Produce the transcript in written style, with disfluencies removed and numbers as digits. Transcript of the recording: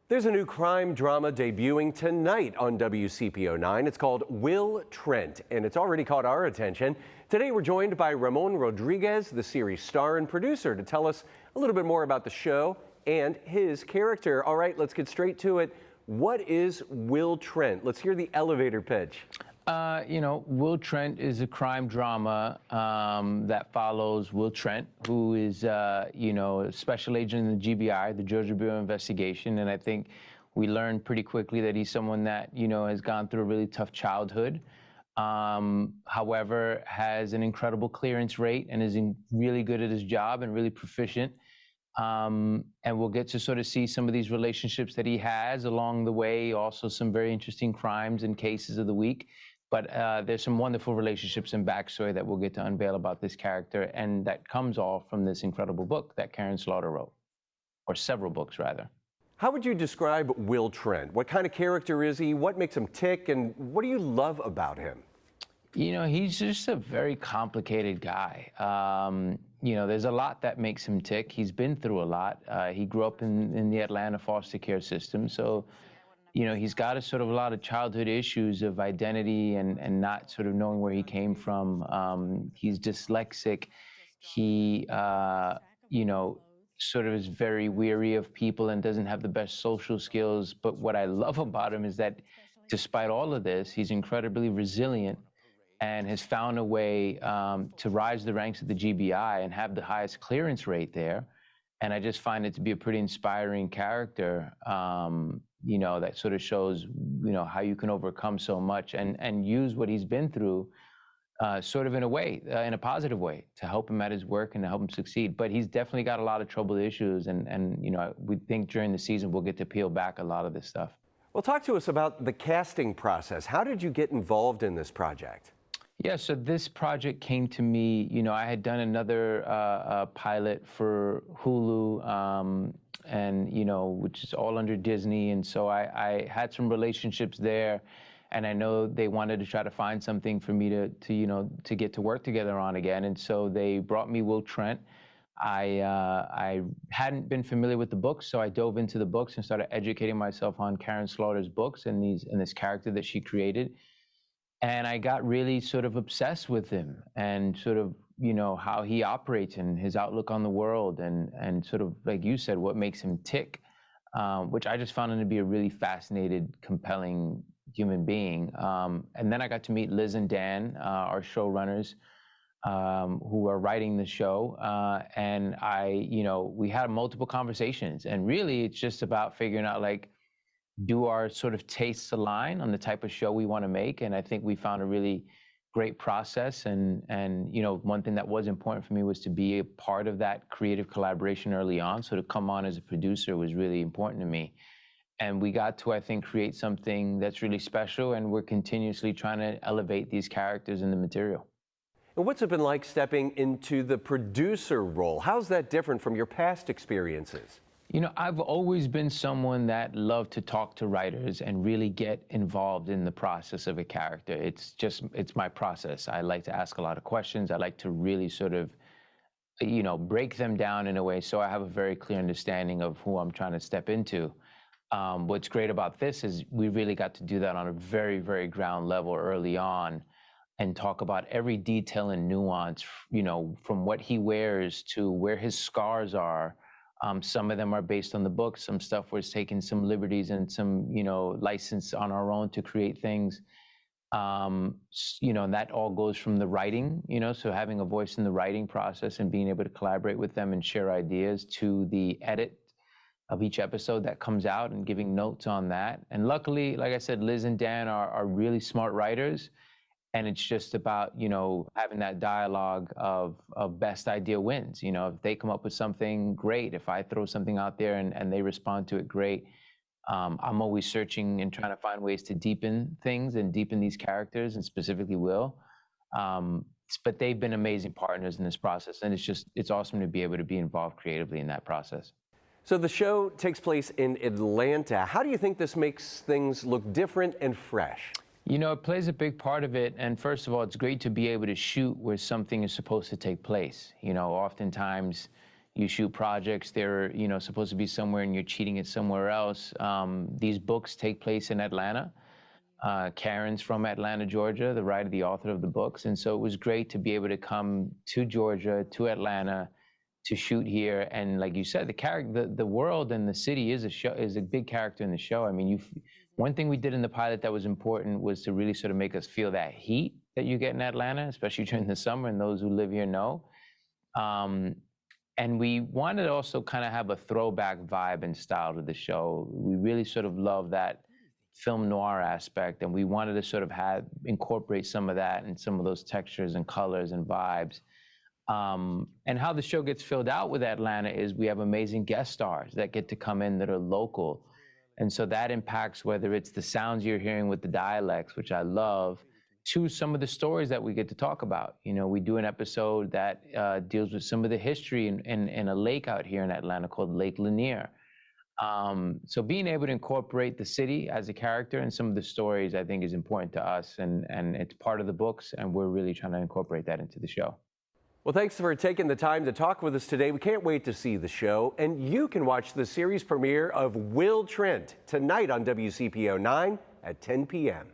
There's a new crime drama debuting tonight on WCPO 9. It's called Will Trent, and it's already caught our attention. Today we're joined by Ramon Rodriguez, the series star and producer, to tell us a little bit more about the show and his character. All right, let's get straight to it. What is Will Trent? Let's hear the elevator pitch. Will Trent is a crime drama that follows Will Trent, who is, a special agent in the GBI, the Georgia Bureau of Investigation. And I think we learned pretty quickly that he's someone that, has gone through a really tough childhood. However, has an incredible clearance rate and is really good at his job and really proficient. And we'll get to sort of see some of these relationships that he has along the way, also some very interesting crimes and cases of the week. But there's some wonderful relationships and backstory that we'll get to unveil about this character, and that comes all from this incredible book that Karin wrote, or several books, rather. How would you describe Will Trent? What kind of character is he? What makes him tick? And what do you love about him? He's just a very complicated guy. There's a lot that makes him tick. He's been through a lot. He grew up in the Atlanta foster care system, so he's got a lot of childhood issues of identity and not sort of knowing where he came from. He's dyslexic. He, sort of is very weary of people and doesn't have the best social skills. But what I love about him is that despite all of this, he's incredibly resilient and has found a way to rise the ranks of the GBI and have the highest clearance rate there. And I just find it to be a pretty inspiring character. That sort of shows, how you can overcome so much and use what he's been through sort of in a way, in a positive way, to help him at his work and to help him succeed. But he's definitely got a lot of trouble issues. And we think during the season we'll get to peel back a lot of this stuff. Well, talk to us about the casting process. How did you get involved in this project? Yeah, so this project came to me, I had done another pilot for Hulu, which is all under Disney. And so I had some relationships there, and I know they wanted to try to find something for me to get to work together on again. And so they brought me Will Trent. I hadn't been familiar with the books, so I dove into the books and started educating myself on Karin Slaughter's books and this character that she created. And I got really sort of obsessed with him and sort of, how he operates and his outlook on the world and sort of, like you said, what makes him tick, which I just found him to be a really fascinated, compelling human being. And then I got to meet Liz and Dan, our showrunners, who are writing the show. And we had multiple conversations. And really, it's just about figuring out, do our sort of tastes align on the type of show we want to make? And I think we found a really great process. And one thing that was important for me was to be a part of that creative collaboration early on. So to come on as a producer was really important to me. And we got to, I think, create something that's really special. And we're continuously trying to elevate these characters in the material. And what's it been like stepping into the producer role? How's that different from your past experiences? I've always been someone that loved to talk to writers and really get involved in the process of a character. It's my process. I like to ask a lot of questions. I like to really sort of, break them down in a way so I have a very clear understanding of who I'm trying to step into. What's great about this is we really got to do that on a very, very ground level early on and talk about every detail and nuance, from what he wears to where his scars are. Some of them are based on the book. Some stuff was taking some liberties and some, license on our own to create things. And that all goes from the writing, so having a voice in the writing process and being able to collaborate with them and share ideas, to the edit of each episode that comes out and giving notes on that. And luckily, like I said, Liz and Dan are really smart writers. And it's just about, having that dialogue of best idea wins. If they come up with something, great. If I throw something out there and they respond to it, great. I'm always searching and trying to find ways to deepen things and deepen these characters, and specifically Will. But they've been amazing partners in this process. And it's awesome to be able to be involved creatively in that process. So the show takes place in Atlanta. How do you think this makes things look different and fresh? It plays a big part of it. And first of all, it's great to be able to shoot where something is supposed to take place. Oftentimes, you shoot projects, they're, you know, supposed to be somewhere and you're cheating it somewhere else. These books take place in Atlanta. Karin's from Atlanta, Georgia, the writer, the author of the books. And so it was great to be able to come to Georgia, to Atlanta, to shoot here. And like you said, the world and the city is a big character in the show. I mean, one thing we did in the pilot that was important was to really sort of make us feel that heat that you get in Atlanta, especially during the summer, and those who live here know. And we wanted to also kind of have a throwback vibe and style to the show. We really sort of love that film noir aspect, and we wanted to sort of incorporate some of that and some of those textures and colors and vibes. And how the show gets filled out with Atlanta is we have amazing guest stars that get to come in that are local. And so that impacts whether it's the sounds you're hearing with the dialects, which I love, to some of the stories that we get to talk about. You know, we do an episode that deals with some of the history in a lake out here in Atlanta called Lake Lanier. So being able to incorporate the city as a character in some of the stories, I think, is important to us, and it's part of the books, and we're really trying to incorporate that into the show. Well, thanks for taking the time to talk with us today. We can't wait to see the show, and you can watch the series premiere of Will Trent tonight on WCPO 9 at 10 p.m.